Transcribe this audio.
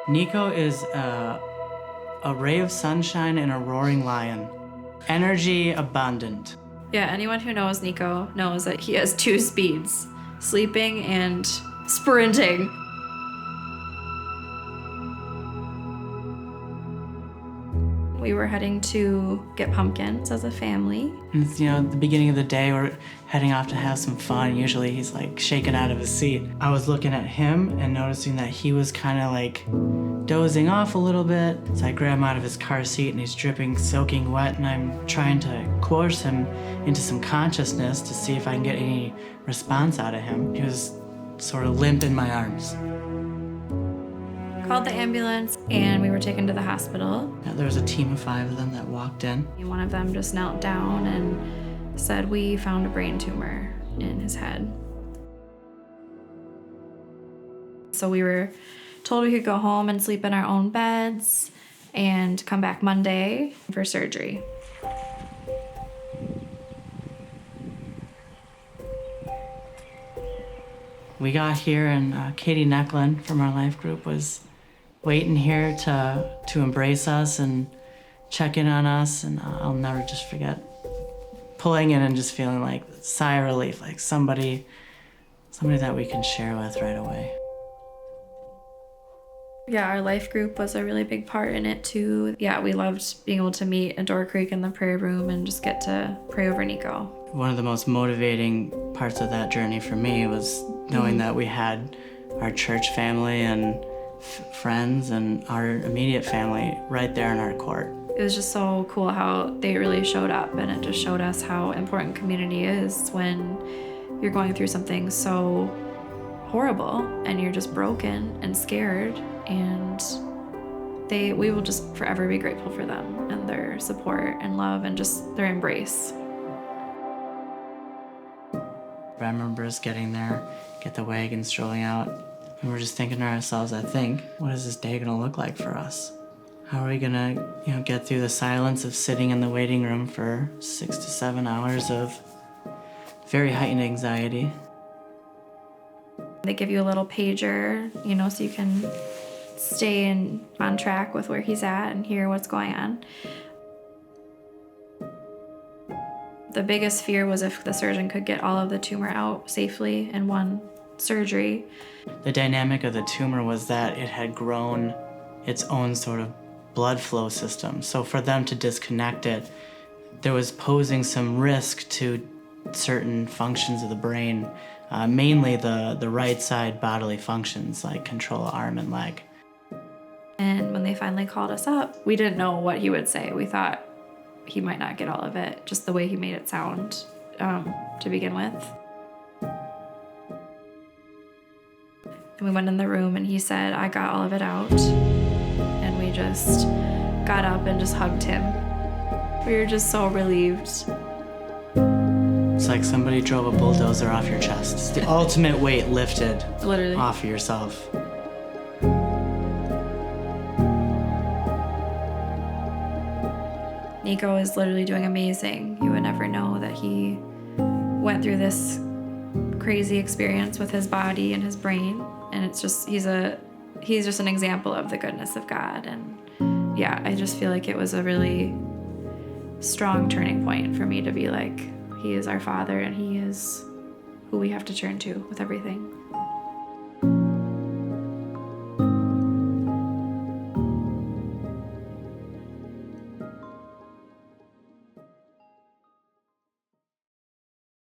Nico is a ray of sunshine and a roaring lion. Energy abundant. Yeah, anyone who knows Nico knows that he has two speeds, sleeping and sprinting. We were heading to get pumpkins as a family. And it's, at the beginning of the day, we're heading off to have some fun. Usually he's like shaking out of his seat. I was looking at him and noticing that he was kind of like dozing off a little bit. So I grab him out of his car seat and he's dripping, soaking wet, and I'm trying to coerce him into some consciousness to see if I can get any response out of him. He was sort of limp in my arms. Called the ambulance and we were taken to the hospital. There was a team of 5 of them that walked in. One of them just knelt down and said, "We found a brain tumor in his head." So we were told we could go home and sleep in our own beds and come back Monday for surgery. We got here and Katie Necklin from our life group was waiting here to embrace us and check in on us, and I'll never just forget pulling in and just feeling like a sigh of relief, like somebody that we can share with right away. Yeah, our life group was a really big part in it too. Yeah, we loved being able to meet at Door Creek in the prayer room and just get to pray over Nico. One of the most motivating parts of that journey for me was knowing that we had our church family and friends and our immediate family right there in our court. It was just so cool how they really showed up, and it just showed us how important community is when you're going through something so horrible and you're just broken and scared, and we will just forever be grateful for them and their support and love and just their embrace. I remember us getting there, get the wagon strolling out, and we're just thinking to ourselves, I think, what is this day gonna look like for us? How are we gonna, get through the silence of sitting in the waiting room for 6 to 7 hours of very heightened anxiety? They give you a little pager, so you can stay on track with where he's at and hear what's going on. The biggest fear was if the surgeon could get all of the tumor out safely in one surgery. The dynamic of the tumor was that it had grown its own sort of blood flow system. So for them to disconnect it, there was posing some risk to certain functions of the brain, mainly the right side bodily functions like control arm and leg. And when they finally called us up, we didn't know what he would say. We thought he might not get all of it, just the way he made it sound to begin with. And we went in the room and he said, "I got all of it out." And we just got up and just hugged him. We were just so relieved. It's like somebody drove a bulldozer off your chest. It's the ultimate weight lifted Literally off of yourself. Nico is literally doing amazing. You would never know that he went through this crazy experience with his body and his brain, and it's just he's just an example of the goodness of God. And yeah, I just feel like it was a really strong turning point for me to be like, he is our Father and he is who we have to turn to with everything.